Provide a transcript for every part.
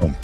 Boom.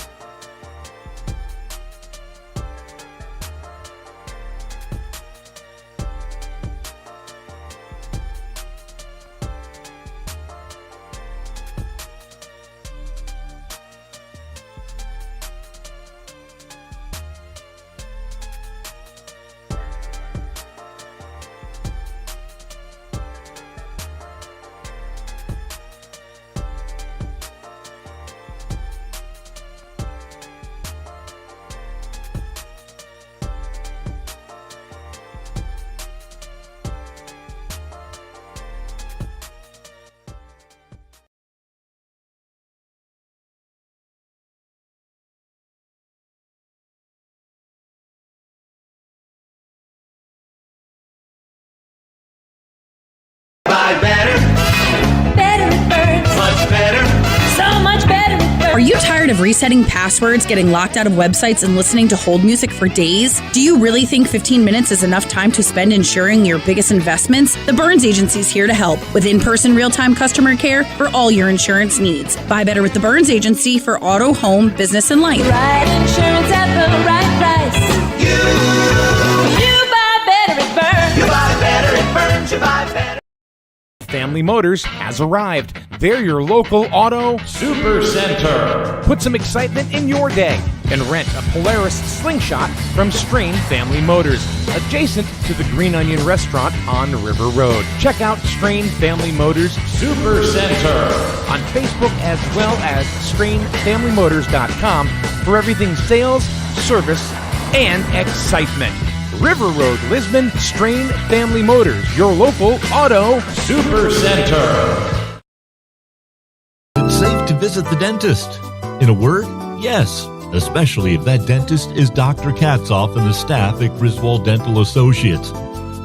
Are you tired of resetting passwords, getting locked out of websites, and listening to hold music for days? Do you really think 15 minutes is enough time to spend insuring your biggest investments? The Burns Agency is here to help with in-person real-time customer care for all your insurance needs. Buy better with the Burns Agency for auto, home, business, and life. Right insurance at the right price. You buy better at Burns. You buy better at Burns. You buy better. Family Motors has arrived. They're your local auto super center. Put some excitement in your day and rent a Polaris Slingshot from Strain Family Motors, adjacent to the Green Onion Restaurant on River Road. Check out Strain Family Motors Super Center on Facebook as well as strainfamilymotors.com for everything sales, service, and excitement. River Road, Lisbon, Strain Family Motors, your local auto super center. It's safe to visit the dentist. In a word, yes, especially if that dentist is Dr. Katzoff and the staff at Griswold Dental Associates.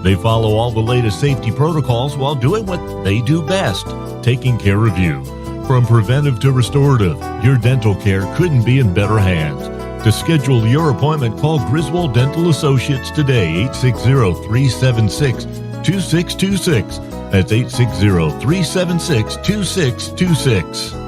They follow all the latest safety protocols while doing what they do best, taking care of you. From preventive to restorative, your dental care couldn't be in better hands. To schedule your appointment, call Griswold Dental Associates today, 860-376-2626. That's 860-376-2626.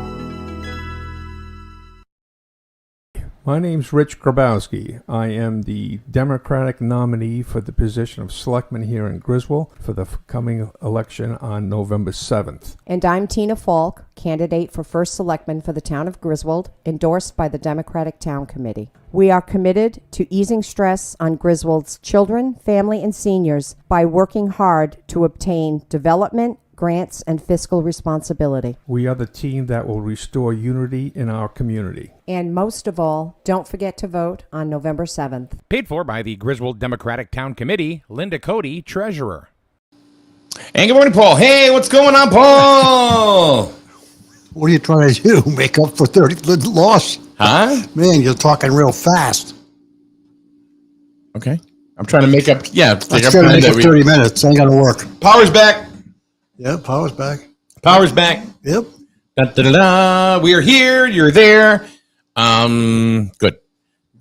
My name's Rich Grabowski. I am the Democratic nominee for the position of selectman here in Griswold for the coming election on November 7th. And I'm Tina Falk, candidate for first selectman for the town of Griswold, endorsed by the Democratic Town Committee. We are committed to easing stress on Griswold's children, family, and seniors by working hard to obtain development, grants, and fiscal responsibility. We are the team that will restore unity in our community. And most of all, don't forget to vote on November 7th. Paid for by the Griswold Democratic Town Committee, Linda Cody, Treasurer. And good morning, Paul. Hey, what's going on, Paul? What are you trying to do? Make up for 30 loss? Huh? Man, you're talking real fast. Okay. I'm trying to make up. Yeah. That's going to make up 30 minutes. Ain't going to work. Power's back. Yeah, power's back. Power's back. Yep. Da, da, da, da. We are here. You're there. Good.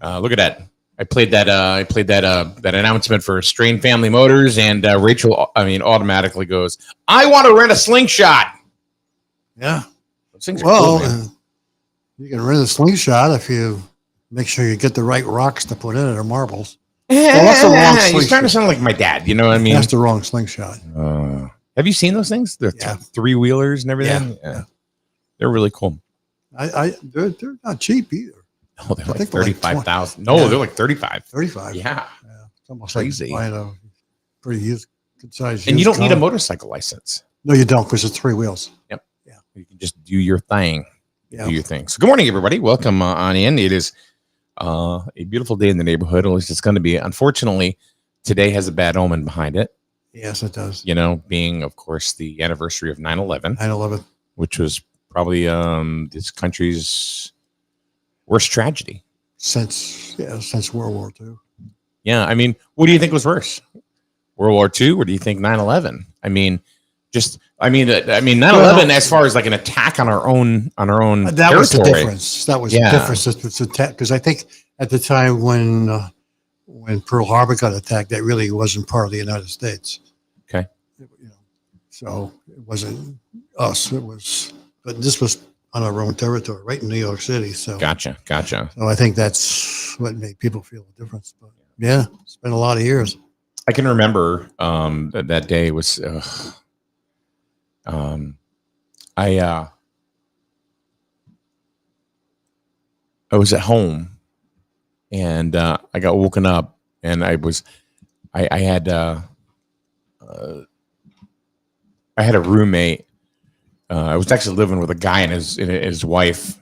Look at that. I played that announcement for Strain Family Motors, and Rachel, automatically goes, I want to rent a Slingshot. Yeah. Those things are cool, man. You can rent a Slingshot if you make sure you get the right rocks to put in it or marbles. Well, that's the wrong He's Slingshot. starting to sound like my dad. You know what I mean? That's the wrong Slingshot. Have you seen those things? The three-wheelers and everything? Yeah. They're really cool. They're not cheap either. Oh, they're I like think they're like 35,000. Yeah. No, they're like 35. 35. Yeah. It's almost Crazy. like buying a pretty good size. And you don't need a car. motorcycle license. No, you don't, because it's 3 wheels. Yep. Yeah. You can just do your thing. Yeah. Do your thing. So good morning, everybody. Welcome on in. It is a beautiful day in the neighborhood. At least it's going to be. Unfortunately, today has a bad omen behind it. Yes, it does. You know, being, of course, the anniversary of 9/11. 9/11. Which was probably this country's worst tragedy. Since World War II. Yeah. I mean, what do you think was worse? World War II, or do you think 9/11? I mean, 9/11 as far as like an attack on our own That territory. was the difference. That was the difference. It's attack, because I think at the time when Pearl Harbor got attacked, that really wasn't part of the United States. Okay. So it wasn't us. It was, but this was on our own territory, right in New York City. So, Gotcha. so I think that's what made people feel the difference. But yeah, it's been a lot of years. I can remember that day was. I was at home, and I got woken up, and I had a roommate. I was actually living with a guy and his wife.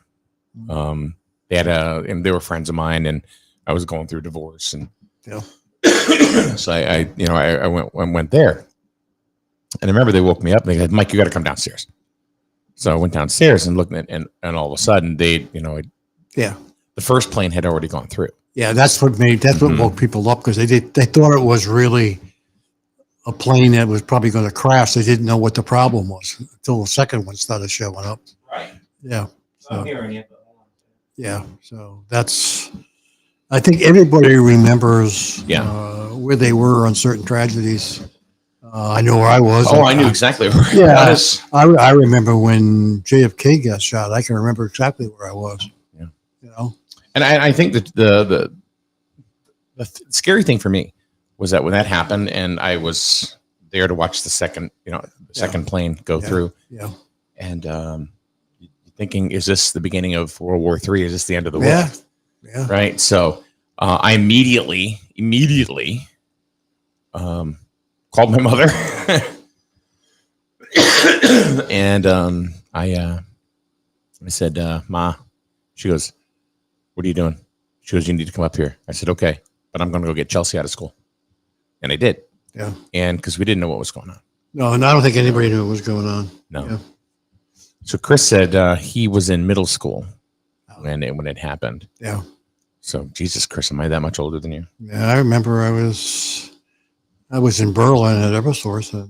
And they were friends of mine, and I was going through divorce, and so I went there, and I remember they woke me up and they said, "Mike, you got to come downstairs." So I went downstairs and looked at, and all of a sudden the first plane had already gone through. Yeah, that's what woke people up, because they thought it was really a plane that was probably going to crash. They didn't know what the problem was until the second one started showing up. Right. Yeah. So, I'm hearing you. yeah. So I think everybody remembers where they were on certain tragedies. I know where I was. Oh, I knew exactly where yeah, I was. I remember when JFK got shot. I can remember exactly where I was. Yeah. You know? And I think that the scary thing for me was that when that happened, and I was there to watch the second plane go through. Yeah. And thinking, is this the beginning of World War III? Is this the end of the world? Yeah. Right. So I immediately called my mother, and I said, "Ma," she goes, "What are you doing?" She goes, "You need to come up here." I said, "Okay, but I'm going to go get Chelsea out of school," and I did. Yeah, and because we didn't know what was going on. No, and I don't think anybody knew what was going on. No. Yeah. So Chris said he was in middle school when it happened. Yeah. So Jesus, Chris, am I that much older than you? Yeah, I remember I was in Berlin at Eversource, and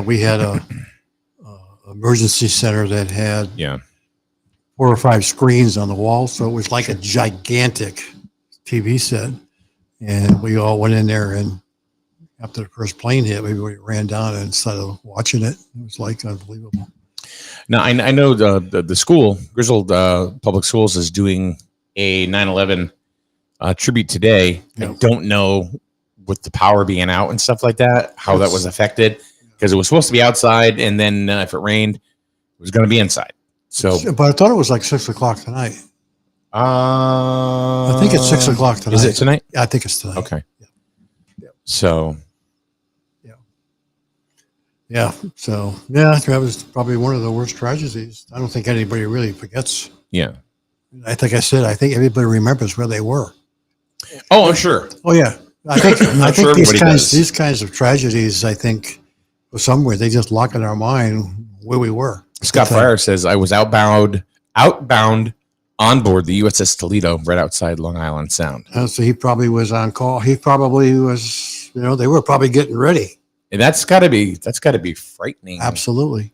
we had a emergency center that had 4 or 5 screens on the wall, so it was like a gigantic TV set, and we all went in there, and after the first plane hit, we ran down and started watching it. It was like unbelievable. Now I know the school, Griswold Public Schools, is doing a 9/11 tribute today. I don't know, with the power being out and stuff like that, how that was affected, because it was supposed to be outside, and then if it rained, it was going to be inside. So, but I thought it was like 6 o'clock tonight. I think it's 6 o'clock tonight. Is it tonight? Yeah, I think it's tonight. Okay. Yeah. So. Yeah. So that was probably one of the worst tragedies. I don't think anybody really forgets. Yeah. I think everybody remembers where they were. Oh, I'm sure. Oh yeah. I think sure these kinds of tragedies, I think, somewhere they just lock in our mind where we were. Scott Fryer says, I was outbound on board the USS Toledo right outside Long Island Sound. So he probably was on call. He probably was, they were probably getting ready. And that's gotta be frightening. Absolutely.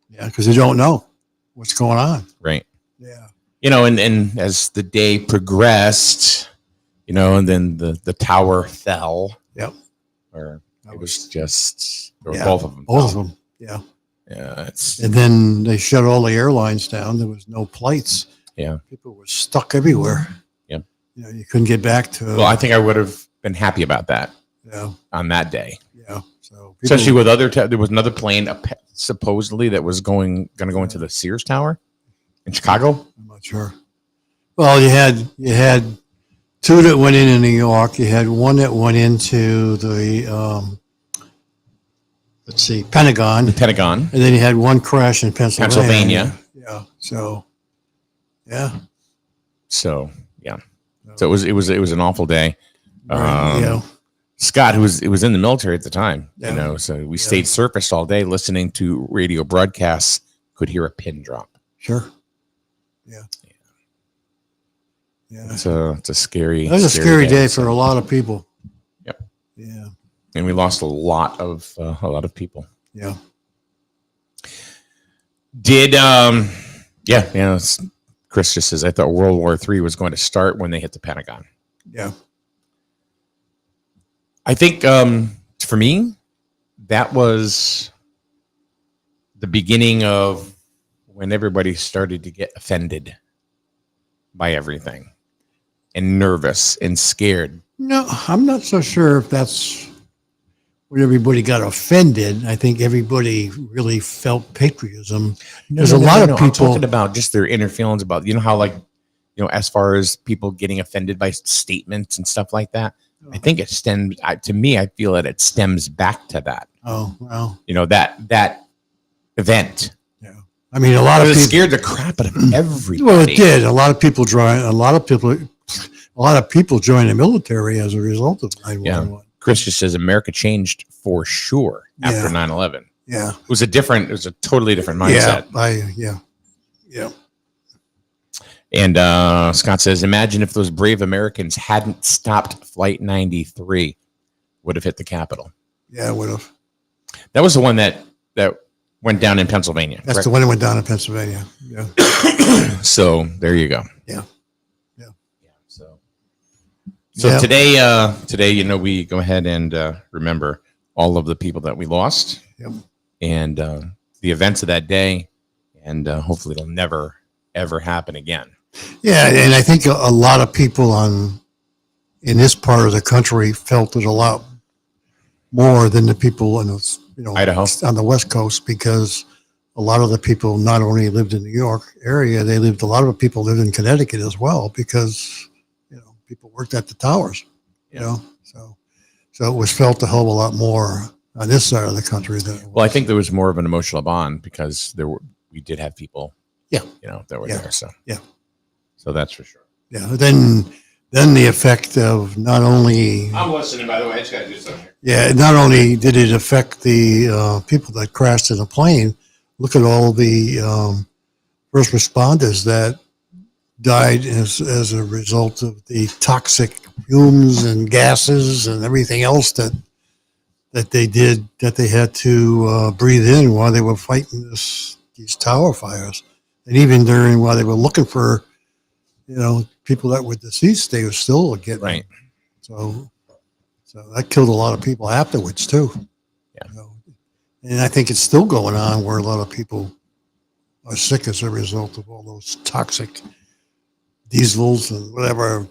Yeah. Cause you don't know what's going on. Right. Yeah. And as the day progressed, and then the tower fell. Yep. Or it was just both of them. Both of them. Yeah. Yeah. And then they shut all the airlines down. There was no flights. Yeah. People were stuck everywhere. Yep. You couldn't get back to. Well, I think I would have been happy about that. Yeah. On that day. Yeah. So especially with there was another plane supposedly that was going to go into the Sears Tower in Chicago. I'm not sure. Well, you had 2 that went in New York. You had 1 that went into the Pentagon. The Pentagon. And then you had 1 crash in Pennsylvania. Yeah. So, yeah. So, yeah. So it was an awful day. Right, Scott, who was in the military at the time, so we stayed surfaced all day listening to radio broadcasts, could hear a pin drop. Sure. Yeah. Yeah. It's a scary. It was a scary day for a lot of people. Yep. Yeah. And we lost a lot of people. Yeah. Did Chris just says, I thought World War III was going to start when they hit the Pentagon. Yeah. I think for me, that was the beginning of when everybody started to get offended by everything and nervous and scared. No, I'm not so sure if that's when everybody got offended. I think everybody really felt patriotism. There's a lot of I'm people. talking about just their inner feelings about, how like, as far as people getting offended by statements and stuff like that. I think it stems, to me, I feel that it stems back to that. Oh, well. That event. Yeah. I mean, a lot of people scared the crap out of everybody. Well, it did. A lot of people joined the military as a result of 9/11. Yeah. Chris just says America changed for sure after 9/11. Yeah. It was a totally different mindset. Yeah. And Scott says, imagine if those brave Americans hadn't stopped Flight 93, would have hit the Capitol. Yeah, it would have. That was the one that went down in Pennsylvania. That's the one that went down in Pennsylvania. Yeah. So there you go. Yeah. So today, we go ahead and remember all of the people that we lost, and the events of that day, and hopefully it'll never ever happen again. Yeah, and I think a lot of people in this part of the country felt it a lot more than the people in Idaho on the West Coast, because a lot of the people not only lived in the New York area, a lot of the people lived in Connecticut as well, because people worked at the towers. So it was felt a hell of a lot more on this side of the country than I think there was more of an emotional bond because we did have people that were there. So so that's for sure. Yeah. Then the effect of not only I'm listening, by the way. I just got to do something. Yeah, not only did it affect the people that crashed in the plane, look at all the first responders that died as a result of the toxic fumes and gases and everything else that they had to breathe in while they were fighting these tower fires. And even while they were looking for, people that were deceased, they were still getting right. So that killed a lot of people afterwards too. Yeah. And I think it's still going on where a lot of people are sick as a result of all those toxic diesels and whatever,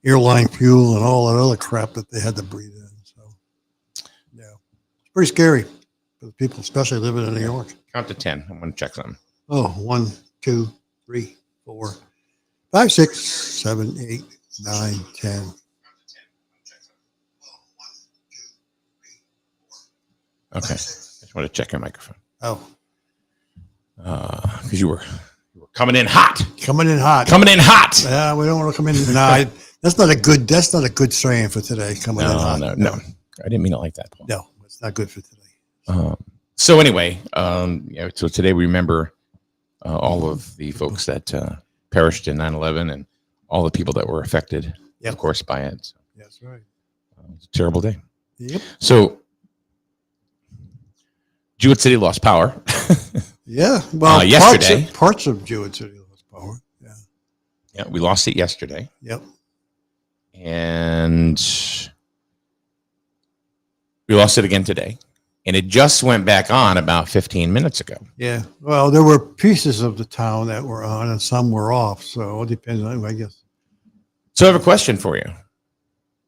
airline fuel and all that other crap that they had to breathe in. So, yeah, it's pretty scary for the people, especially living in New York. Count to 10. I'm going to check something. Oh, 1, 2, 3, 4, 5, 6, 7, 8, 9, 10. Okay. I just want to check your microphone. Oh. Because you were coming in hot. Coming in hot. Yeah, we don't want to come in. No, that's not a good saying for today. Coming in hot. No. I didn't mean it like that, Paul. No, it's not good for today. So anyway, so today we remember all of the folks that perished in 9/11 and all the people that were affected, of course, by it. So, that's right. It's a terrible day. Yep. So Jewett City lost power. Yeah. Well, yesterday. Parts of Jewett City lost power. Yeah. Yeah, we lost it yesterday. Yep. And we lost it again today. And it just went back on about 15 minutes ago. Yeah. Well, there were pieces of the town that were on and some were off. So it depends on, I guess. So I have a question for you.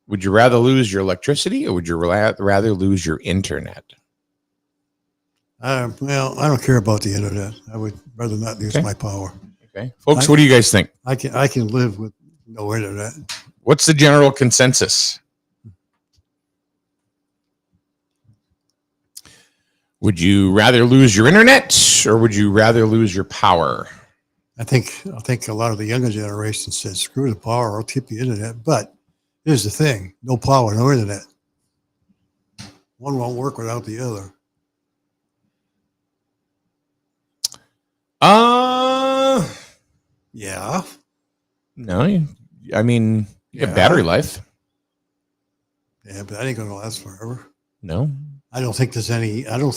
Would you rather lose your electricity or would you rather lose your internet? Well, I don't care about the internet. I would rather not use my power. Okay. Folks, what do you guys think? I can live with no internet. What's the general consensus? Would you rather lose your internet or would you rather lose your power? I think a lot of the younger generation said, screw the power, I'll keep the internet. But here's the thing, no power, no internet. One won't work without the other. Yeah. No, I mean, you have battery life. Yeah, but that ain't going to last forever. No. I don't think any of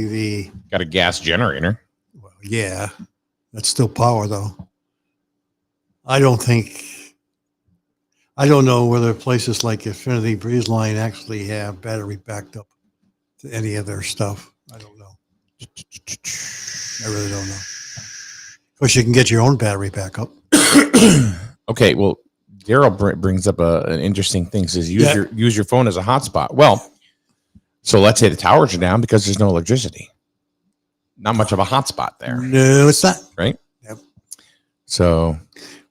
the... Got a gas generator. Well, yeah. That's still power, though. I don't know whether places like Infinity Breeze Line actually have battery backed up to any of their stuff. I don't know. I really don't know. Of course, you can get your own battery backup. Okay, well, Daryl brings up an interesting thing. Says use your phone as a hotspot. Well, so let's say the towers are down because there's no electricity. Not much of a hotspot there. No, it's not. Right? Yep. So,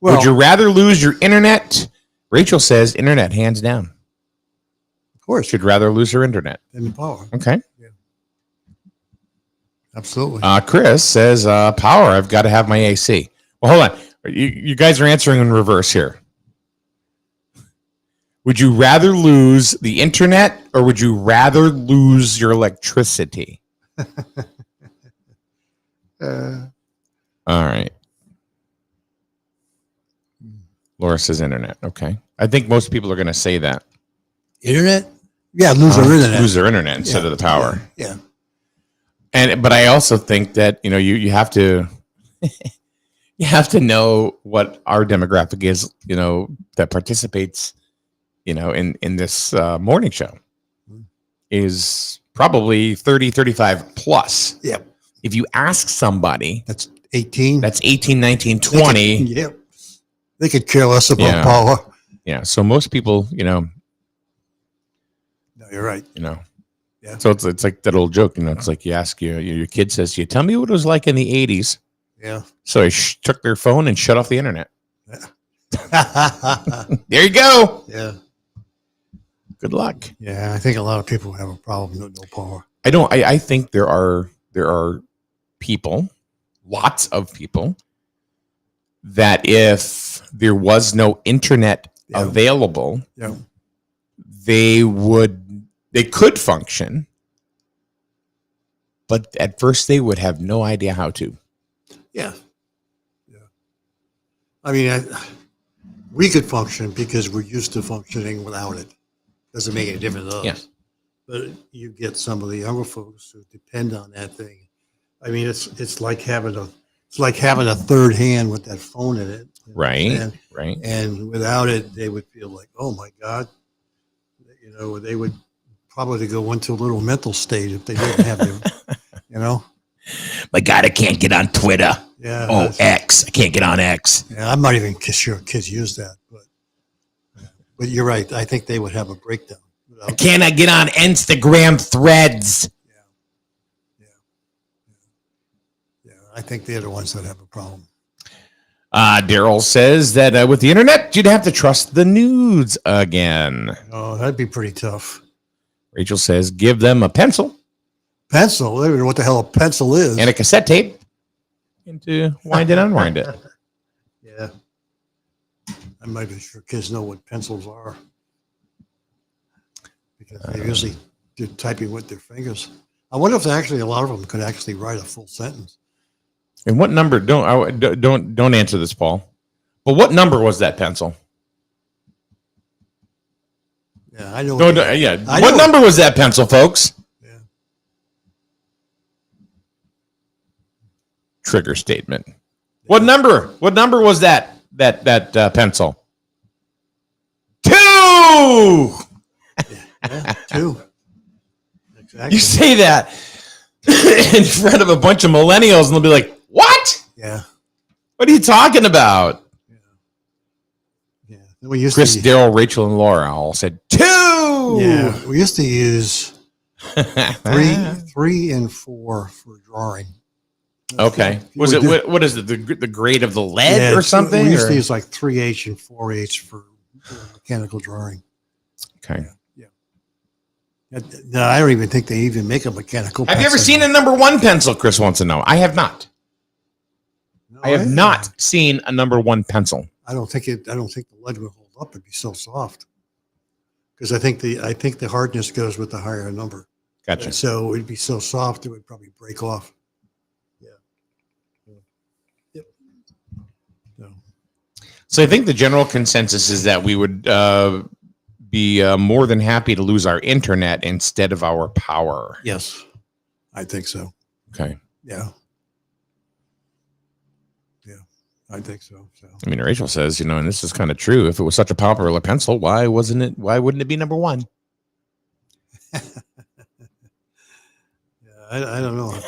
Well, would you rather lose your internet? Rachel says internet, hands down. Of course. She'd rather lose her internet. Than the power. Okay. Absolutely. Chris says power. I've got to have my AC. Well, hold on. You guys are answering in reverse here. Would you rather lose the internet or would you rather lose your electricity? All right. Laura says internet. Okay. I think most people are going to say that. Internet? Yeah, lose their internet. Lose their internet instead of the power. Yeah. But I also think that, you have to you have to know what our demographic is, that participates, in this morning show is probably 30, 35 plus. Yep. If you ask somebody That's 18. that's 18, 19, 20. Yep. They could care less about Yeah. power. Yeah. So most people, No, you're right. Yeah. So it's like that old joke, it's like you ask your kid says to you, tell me what it was like in the 80s. Yeah. So they took their phone and shut off the internet. There you go. Yeah. Good luck. Yeah. I think a lot of people have a problem with no power. I think there are people, lots of people, that if there was no internet available, they could function, but at first they would have no idea how to. Yeah. Yeah. I mean, we could function because we're used to functioning without it. Doesn't make any difference to us. Yeah. But you get some of the younger folks who depend on that thing. I mean, it's like having a third hand with that phone in it. Right. Right. And without it, they would feel like, oh my God, they would probably go into a little mental state if they didn't have their, My God, I can't get on Twitter. Yeah. Oh, X. I can't get on X. Yeah, I'm not even sure kids use that, but you're right. I think they would have a breakdown. I cannot get on Instagram threads. Yeah, I think they're the ones that have a problem. Daryl says that with the internet, you'd have to trust the news again. Oh, that'd be pretty tough. Rachel says, give them a pencil. Pencil? I don't know what the hell a pencil is. And a cassette tape. And to wind it, unwind it. Yeah. I'm not even sure kids know what pencils are. Because they usually do typing with their fingers. I wonder if actually a lot of them could actually write a full sentence. And what number? Don't answer this, Paul. But what number was that pencil? Yeah, I know. What number was that pencil, folks? Yeah. Trigger statement. What number? What number was that pencil? 2. Yeah, 2. Exactly. You say that in front of a bunch of millennials, and they'll be like, "What? Yeah. What are you talking about?" Yeah. We used Chris, to, Daryl, Rachel, and Laura all said 2. Yeah, we used to use 3 and 4 for drawing. Okay. Was it what is it? The grade of the lead or something? We used to use like 3H and 4H for mechanical drawing. Okay. Yeah. No, I don't even think they even make a mechanical. Have you ever seen a number 1 pencil? Chris wants to know. I have not. No, I have not seen a number 1 pencil. I don't think the lead would hold up. It'd be so soft. Because I think the hardness goes with the higher number. Gotcha. And so it'd be so soft it would probably break off. Yeah. Yep. So I think the general consensus is that we would be more than happy to lose our internet instead of our power. Yes, I think so. Okay. Yeah. Yeah, I think so. I mean, Rachel says, and this is kind of true. If it was such a popular pencil, why wouldn't it be number 1? I don't know.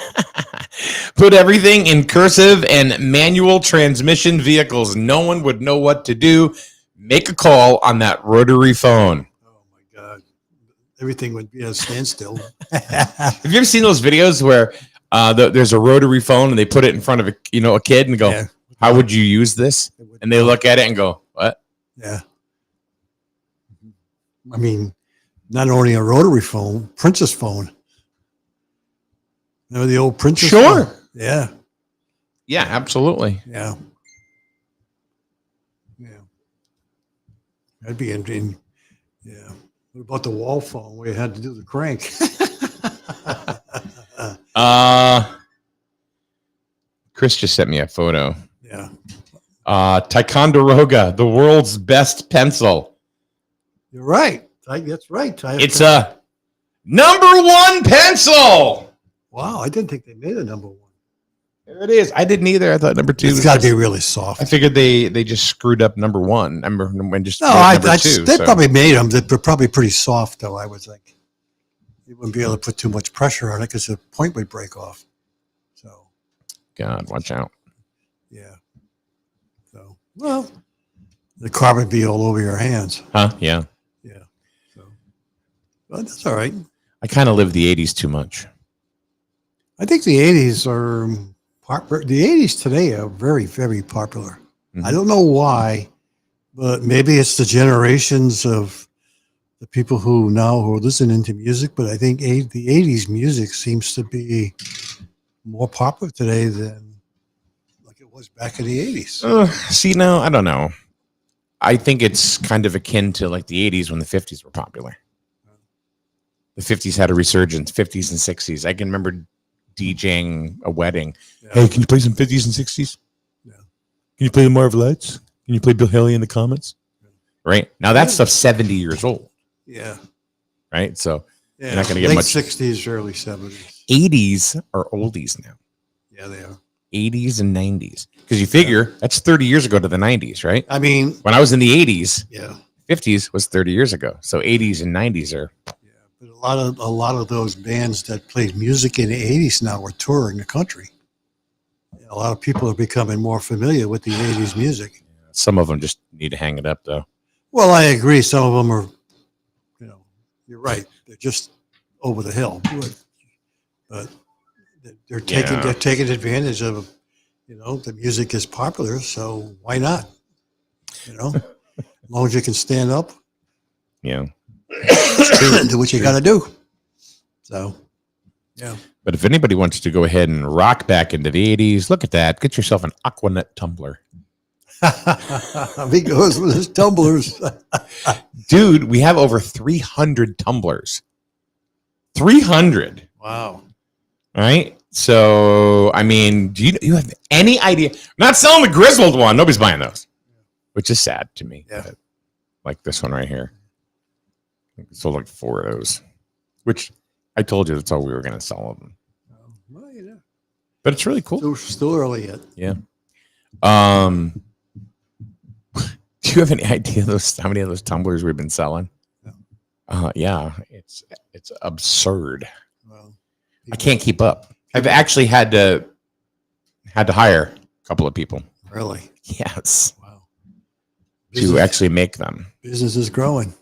Put everything in cursive and manual transmission vehicles. No one would know what to do. Make a call on that rotary phone. Oh my God. Everything would be at a standstill. Have you ever seen those videos where there's a rotary phone and they put it in front of a kid and go, Yeah. how would you use this? And they look at it and go, what? Yeah. I mean, not only a rotary phone, Princess phone. Remember the old Princess Sure. phone? Yeah. Yeah, absolutely. Yeah. Yeah. That'd be interesting. Yeah. What about the wall phone where you had to do the crank? Chris just sent me a photo. Yeah. Ticonderoga, the world's best pencil. You're right. That's right. It's a #1 pencil. Wow. I didn't think they made a #1. There it is. I didn't either. I thought #2. It's got to be really soft. I figured they just screwed up #1. I remember when just No, #2. they probably made them. They're probably pretty soft, though, I would think. You wouldn't be able to put too much pressure on it because the point would break off. So, God, watch out. yeah. So, well, the carbon would be all over your hands. Huh? Yeah. Yeah. So, but that's all right. I kind of live the 80s too much. I think the 80s are the 80s today are very, very popular. Mm-hmm. I don't know why, but maybe it's the generations of the people who are listening to music. But I think the 80s music seems to be more popular today than like it was back in the 80s. See, no, I don't know. I think it's kind of akin to like the 80s when the 50s were popular. The 50s had a resurgence, 50s and 60s. I can remember DJing a wedding. Yeah. Hey, can you play some 50s and 60s? Yeah. Can you play the Marvelettes? Can you play Bill Haley in the Comets? Right? Now that stuff's 70 years old. Yeah. Right? So Yeah. you're not going to get Late much. 60s, early 70s. 80s are oldies now. Yeah, they are. 80s and 90s. Because you figure that's 30 years ago to the 90s, right? I mean, When I was in the 80s, yeah. 50s was 30 years ago. So 80s and 90s are. But a lot of those bands that played music in the 80s now are touring the country. A lot of people are becoming more familiar with the 80s music. Some of them just need to hang it up, though. Well, I agree. Some of them are, you're right. They're just over the hill. But they're taking advantage of, the music is popular. So why not? As long as you can stand up. Yeah. Do what you got to do. So, yeah. But if anybody wants to go ahead and rock back into the 80s, look at that. Get yourself an Aquanet tumbler. Because with his tumblers. Dude, we have over 300 tumblers. 300. Wow. All right. So, I mean, do you have any idea? I'm not selling the Griswold one. Nobody's buying those, which is sad to me. Yeah. Like this one right here. Sold like 4 of those, which I told you that's all we were going to sell of them. Well, yeah. But it's really cool. Still early yet. Yeah. Do you have any idea how many of those tumblers we've been selling? No. Yeah, it's absurd. Well, I can't keep up. I've actually had to hire a couple of people. Really? Yes. Wow. To actually make them. Business is growing.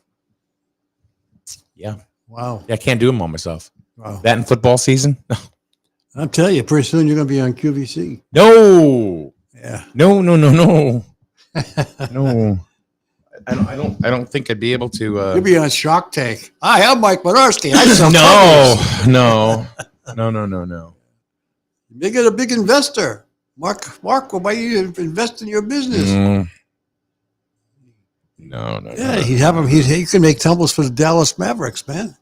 Yeah. Wow. Yeah, I can't do them all myself. Wow. That in football season? I'll tell you, pretty soon you're going to be on QVC. No. Yeah. No. No. I don't think I'd be able to. You'll be on Shark Tank. Hi, I'm Mike Modarski. No. You get a big investor. Mark, will buy you invest in your business. No. Yeah, he'd have him. He can make tumbles for the Dallas Mavericks, man.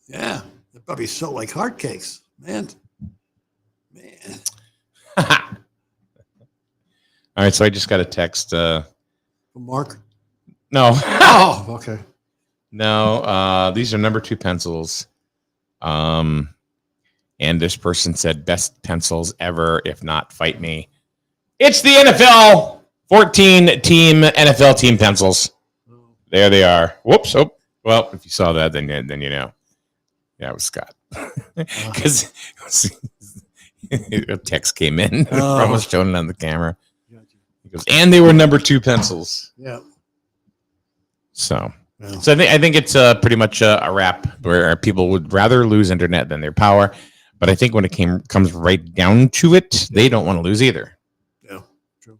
Yeah, they're probably so like hotcakes, man. All right, so I just got a text. From Mark? No. Oh, okay. No, these are #2 pencils. And this person said, best pencils ever. If not, fight me. It's the NFL 14-team NFL team pencils. There they are. Whoops. Oh, well, if you saw that, then you know. Yeah, it was Scott. Because A text came in. Oh. Almost showing it on the camera. He goes, and they were number 2 pencils. Yeah. So, Yeah. so I think it's pretty much a wrap where people would rather lose internet than their power. But I think when it comes right down to it, they don't want to lose either. Yeah, true.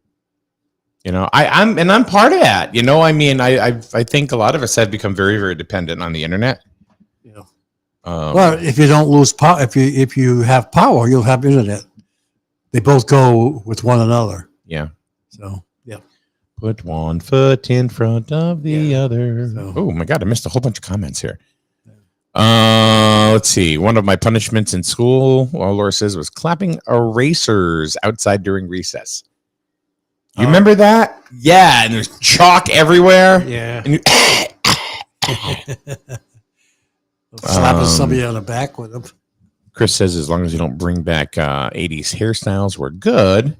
You know, I'm part of that. You know, I mean, I think a lot of us have become very, very dependent on the internet. Yeah. Well, if you don't lose power, if you have power, you'll have internet. They both go with one another. Yeah. So yeah. Put one foot in front of the other. So- Oh my God, I missed a whole bunch of comments here. Let's see. One of my punishments in school, well, Laura says, was clapping erasers outside during recess. You remember that? Yeah, and there's chalk everywhere. Yeah. And you, Slapping somebody on the back with them. Chris says, as long as you don't bring back 80s hairstyles, we're good.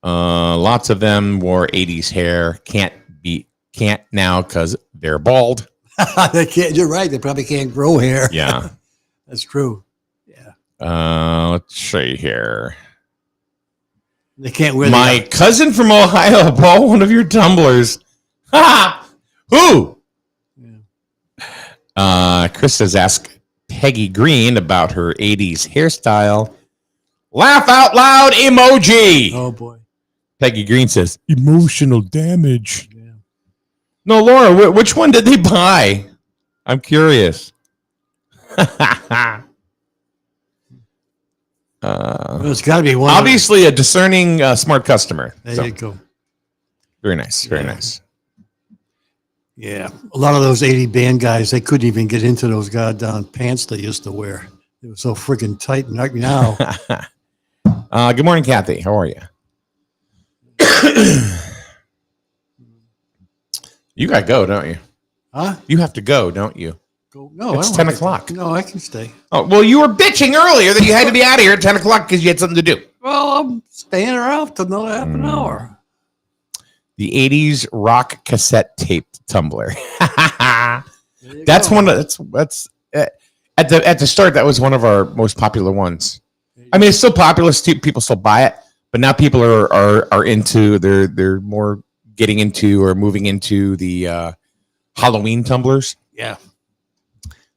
Lots of them wore 80s hair. Can't now because they're bald. They can't. You're right. They probably can't grow hair. Yeah. That's true. Yeah. Let's see here. They can't wear My cousin from Ohio bought one of your tumblers. Ha! Who? Chris says, ask Peggy Green about her 80s hairstyle. Laugh out loud emoji. Oh, boy. Peggy Green says, emotional damage. Yeah. No, Laura, which one did they buy? I'm curious. It's got to be one. Obviously, a discerning, smart customer. There you go. Very nice. Very nice. Yeah. A lot of those 80 band guys, they couldn't even get into those goddamn pants they used to wear. They were so freaking tight. And right now. Good morning, Kathy. How are you? You got to go, don't you? Huh? You have to go, don't you? No, it's I don't 10 have to- o'clock. No, I can stay. Oh, well, you were bitching earlier that you had to be out of here at 10 o'clock because you had something to do. Well, I'm staying around till another half an hour. The 80s rock cassette tape tumbler. That's one of that's at the start. That was one of our most popular ones. I mean, it's still popular. People still buy it, but now people are into they're more getting into or moving into the Halloween tumblers. Yeah.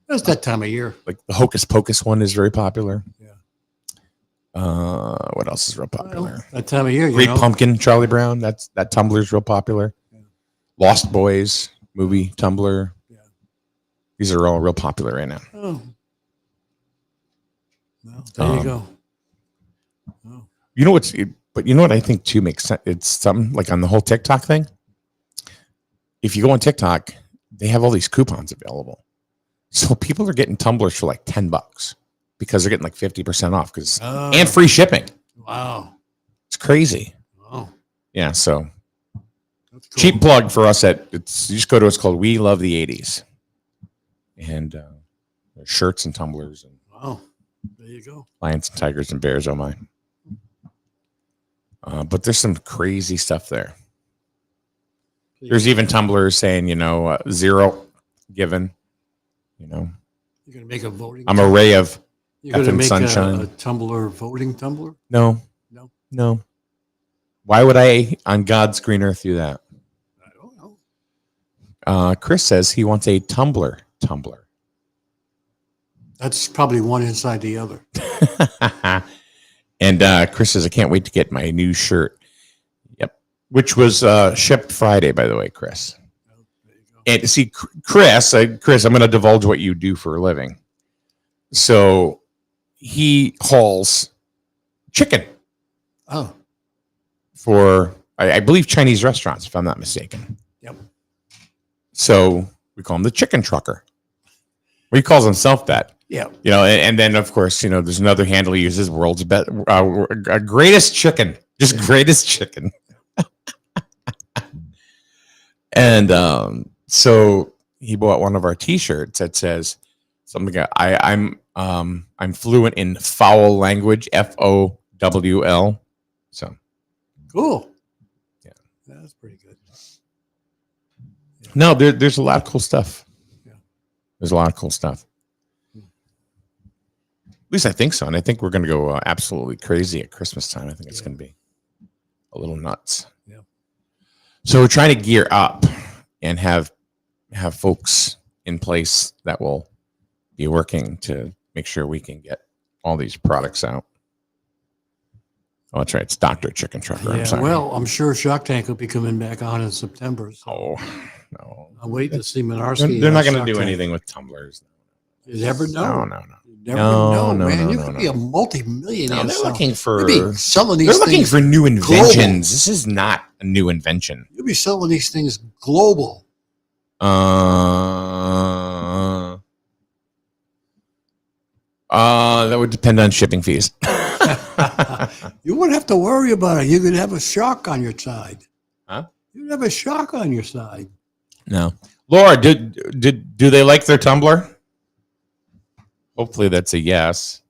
It's that time of year. Like the Hocus Pocus one is very popular. Yeah. What else is real popular? Well, that time of year, you Great know. Pumpkin, Charlie Brown. That tumbler's real popular. Yeah. Lost Boys movie tumbler. Yeah. These are all real popular right now. Oh. Well, there you go. Oh. You know what I think too makes sense. It's something like on the whole TikTok thing. If you go on TikTok, they have all these coupons available. So people are getting tumblers for like $10 because they're getting like 50% off and free shipping. Wow. It's crazy. Wow. Yeah. So That's cool. cheap plug for us you just go to, it's called We Love the 80s. And there's shirts and tumblers and Wow. There you go. lions and tigers and bears. Oh my. But there's some crazy stuff there. There's even tumblers saying, 0 given. You're gonna make a voting. I'm a ray of You're gonna effing make sunshine. a tumbler voting tumbler. No. Why would I on God's green earth do that? I don't know. Chris says he wants a tumbler. That's probably one inside the other. And Chris says, I can't wait to get my new shirt. Yep. Which was shipped Friday, by the way, Chris. And see, Chris, I'm going to divulge what you do for a living. So he hauls chicken. Oh. For, I believe, Chinese restaurants, if I'm not mistaken. Yep. So we call him the chicken trucker. Well, he calls himself that. Yeah. And then, of course, there's another handle he uses, world's best, greatest chicken. Just greatest chicken. And so he bought one of our T-shirts that says something. I'm fluent in foul language, FOWL. So cool. Yeah, that's pretty good. Yeah. No, there's a lot of cool stuff. Yeah, there's a lot of cool stuff. least I think so. And I think we're going to go absolutely crazy at Christmas time. I think it's going to be a little nuts. Yeah. So we're trying to gear up and have folks in place that will be working to make sure we can get all these products out. Oh, that's right. It's Dr. Chicken Trucker. I'm Yeah, sorry. well, I'm sure Shark Tank will be coming back on in September. So Oh, no. I'm waiting to see Minarski. They're not on going to Shark do Tank. anything with tumblers. You never know. No. You never No, know, man. no, You no, could no. be a multi-millionaire. No, they're selling- looking for. You'll be selling these They're looking things for new inventions. global. This is not a new invention. You'll be selling these things global. That would depend on shipping fees. You wouldn't have to worry about it. You could have a shark on your side. Huh? You'd have a shark on your side. No, Laura, do they like their tumbler? Hopefully, that's a yes.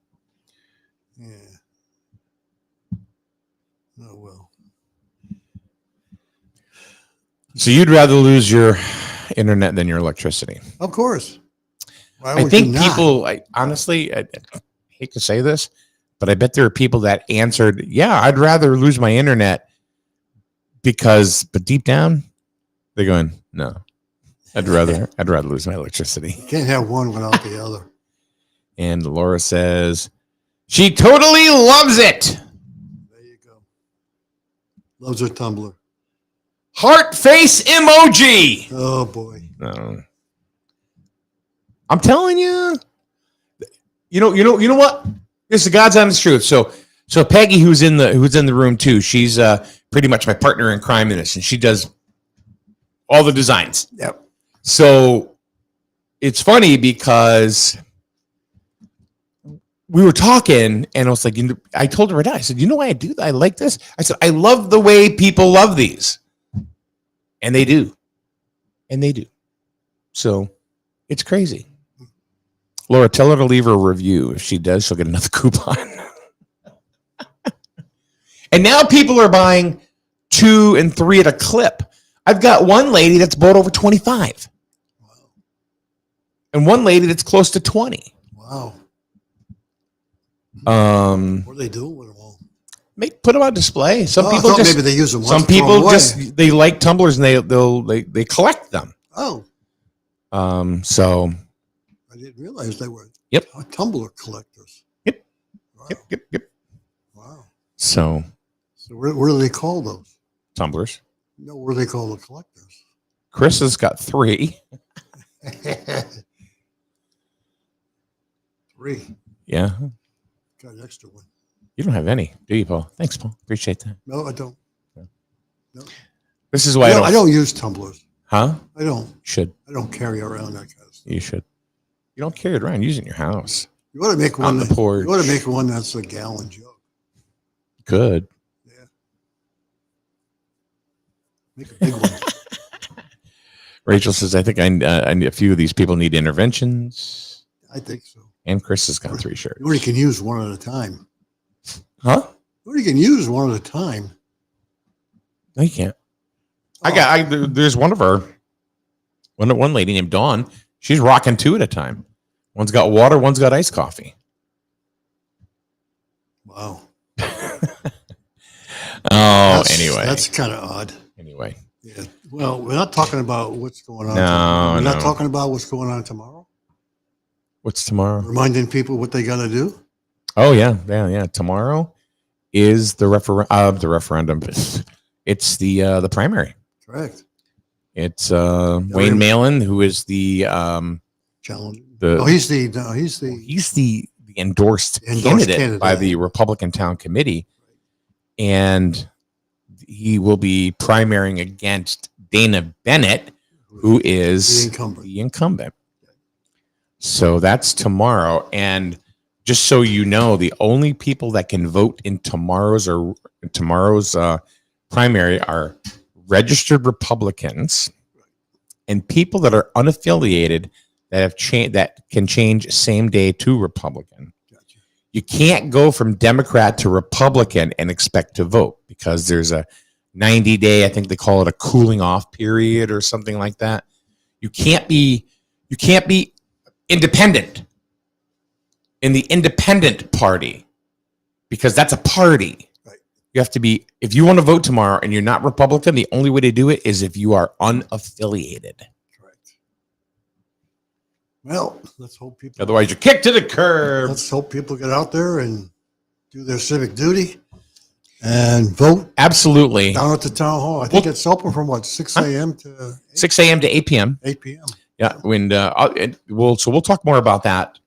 Yeah. Oh well. So you'd rather lose your internet than your electricity? Of course. Why I would think you not? people. Honestly, I hate to say this, but I bet there are people that answered, "Yeah, I'd rather lose my internet," but deep down, they're going, "No, I'd rather lose my electricity." You can't have one without the other. And Laura says she totally loves it. There you go. Loves her tumbler. Heart face emoji. Oh boy. I'm telling you. You know what? It's the God's honest truth. So Peggy, who's in the room too, she's pretty much my partner in crime in this, and she does all the designs. Yep. So it's funny because we were talking, and I was like, I told her right now, I said, you know why I do that? I like this. I said, I love the way people love these. And they do. So it's crazy. Laura, tell her to leave her a review. If she does, she'll get another coupon. And now people are buying 2 and 3 at a clip. I've got one lady that's bought over 25. Wow. And one lady that's close to 20. Wow. What are they doing with them all? Put them on display. Some people I thought just maybe they use them. some once, throw 'em people away. just they like tumblers and they collect them. Oh, So I didn't realize they were. Yep. Tumbler collectors. Yep. Wow. Yep. Wow. So What do they call those? tumblers. No, what do they call the collectors? Chris has got 3. 3. Yeah. Got an extra one. You don't have any, do you, Paul? Thanks, Paul. Appreciate that. No, I don't. This is why I don't use tumblers. Huh? I don't. Should. I don't carry around that kind of stuff. You should. You don't carry it around. Use it in your house. You ought to make On one. the porch. You ought to make one that's a gallon jug. Good. Yeah. Make a big one. Rachel says, I think I need a few of these people need interventions. I think so. And Chris has got 3 shirts. You only can use one at a time. Huh? You only can use one at a time. No, you can't. Oh. There's one lady named Dawn. She's rocking 2 at a time. One's got water, one's got iced coffee. Wow. Anyway. That's kind of odd. Anyway. Yeah. Well, we're not talking about what's going on. No, tomorrow. We're not no. talking about what's going on tomorrow. What's tomorrow? Reminding people what they got to do. Oh, yeah. Tomorrow is the referendum. It's the primary. Correct. It's Wayne Malin, who is the Challenge. he's He's the endorsed candidate by the Republican Town Committee, and he will be primarying against Dana Bennett, who is the incumbent. So that's tomorrow, and just so you know, the only people that can vote in tomorrow's primary are registered Republicans and people that are unaffiliated that have that can change same day to Republican. Gotcha. You can't go from Democrat to Republican and expect to vote because there's a 90-day, I think they call it a cooling off period or something like that. You can't be independent in the independent party, because that's a party. Right. You have to be, if you want to vote tomorrow and you're not Republican, the only way to do it is if you are unaffiliated. Correct. Well, let's hope people. Otherwise, you're kicked to the curb. Let's hope people get out there and do their civic duty and vote. Absolutely. Down at the town hall. I think it's open from 6 a.m. to 6 a.m. to 8 p.m. 8 p.m. Yeah. We'll talk more about that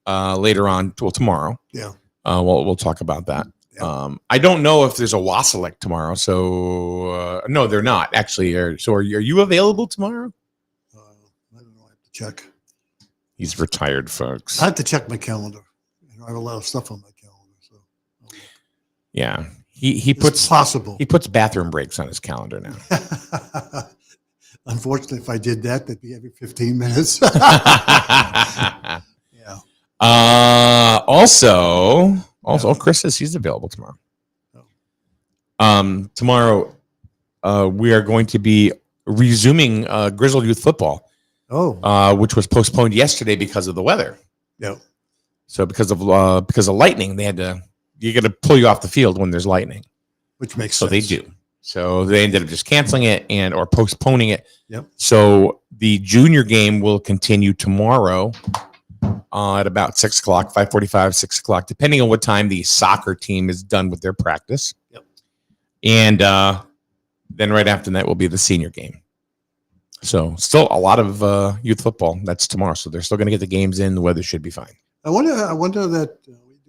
later on. Well, tomorrow. Yeah. We'll talk about that. Yeah. I don't know if there's a WASELEC tomorrow. So no, they're not actually. So are you available tomorrow? I don't know. I have to check. He's retired, folks. I have to check my calendar. I have a lot of stuff on my calendar. So yeah. He it's puts possible. He puts bathroom breaks on his calendar now. Unfortunately, if I did that, that'd be every 15 minutes. Yeah. Also, Chris says he's available tomorrow. Tomorrow, we are going to be resuming Grizzled Youth Football. Which was postponed yesterday because of the weather. Yeah. So because of lightning, they got to pull you off the field when there's lightning. Which makes sense. So they do. So they ended up just canceling it or postponing it. Yep. So the junior game will continue tomorrow at about 6 o'clock, 5:45, 6 o'clock, depending on what time the soccer team is done with their practice. Yep. And then right after that will be the senior game. So still a lot of youth football. That's tomorrow. So they're still going to get the games in. The weather should be fine. I wonder that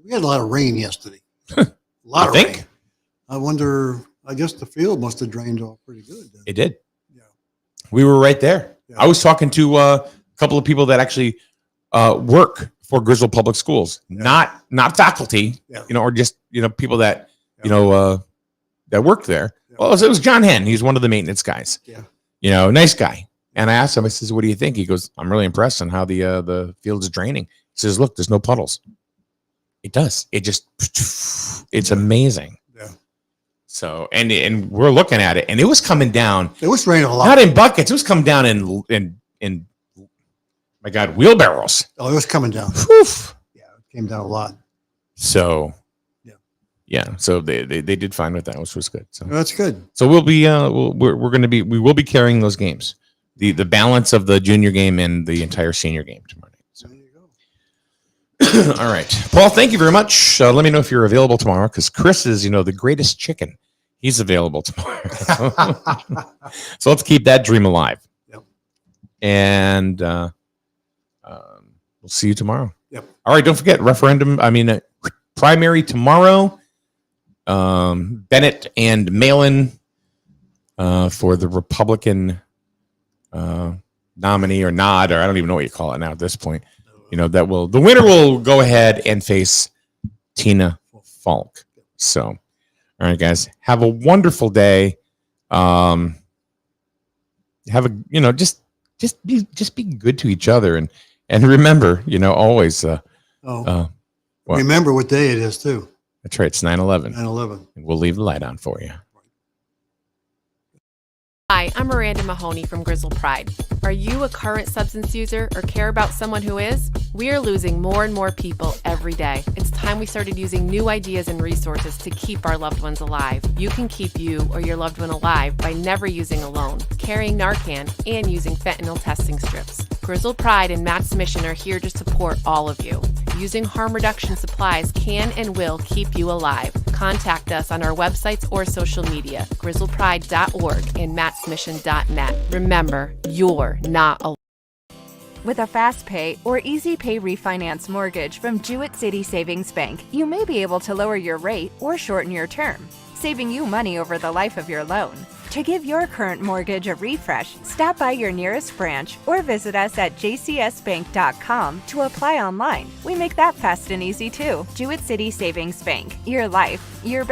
we had a lot of rain yesterday. A lot of rain. I wonder, I guess the field must have drained off pretty good. Then. It did. Yeah. We were right there. Yeah. I was talking to a couple of people that actually work for Grizzle Public Schools, not faculty, or just, people that, that work there. Yeah. Well, it was John Henn. He's one of the maintenance guys. Yeah. Nice guy. And I asked him, I says, what do you think? He goes, I'm really impressed on how the field is draining. He says, look, there's no puddles. It does. It's amazing. Yeah. So, and we're looking at it, and it was coming down. It was raining a lot. Not in buckets. It was coming down in my God, wheelbarrows. Oh, it was coming down. Whew. Yeah, it came down a lot. So, yeah. So they did fine with that, which was good. So that's good. So we'll be we will be carrying those games, the balance of the junior game and the entire senior game tomorrow night. So. There you go. All right, Paul. Thank you very much. Let me know if you're available tomorrow, because Chris is the greatest chicken. He's available tomorrow. So let's keep that dream alive. Yep. And we'll see you tomorrow. Yep. All right. Don't forget primary tomorrow. Bennett and Malin for the Republican nominee or nod, or I don't even know what you call it now at this point. The winner will go ahead and face Tina Falk. So, all right, guys, have a wonderful day. Have a just be good to each other, and remember, always. Remember what day it is too. That's right. It's 9/11. 9/11. And we'll leave the light on for you. Hi, I'm Miranda Mahoney from Grizzle Pride. Are you a current substance user or care about someone who is? We are losing more and more people every day. It's time we started using new ideas and resources to keep our loved ones alive. You can keep you or your loved one alive by never using alone, carrying Narcan, and using fentanyl testing strips. Grizzle Pride and Matt's Mission are here to support all of you. Using harm reduction supplies can and will keep you alive. Contact us on our websites or social media, grizzlepride.org and mattsmission.net. Remember, you're not alone. With a fast pay or easy pay refinance mortgage from Jewett City Savings Bank, you may be able to lower your rate or shorten your term, saving you money over the life of your loan. To give your current mortgage a refresh, stop by your nearest branch or visit us at jcsbank.com to apply online. We make that fast and easy too. Jewett City Savings Bank. Your life, your bank.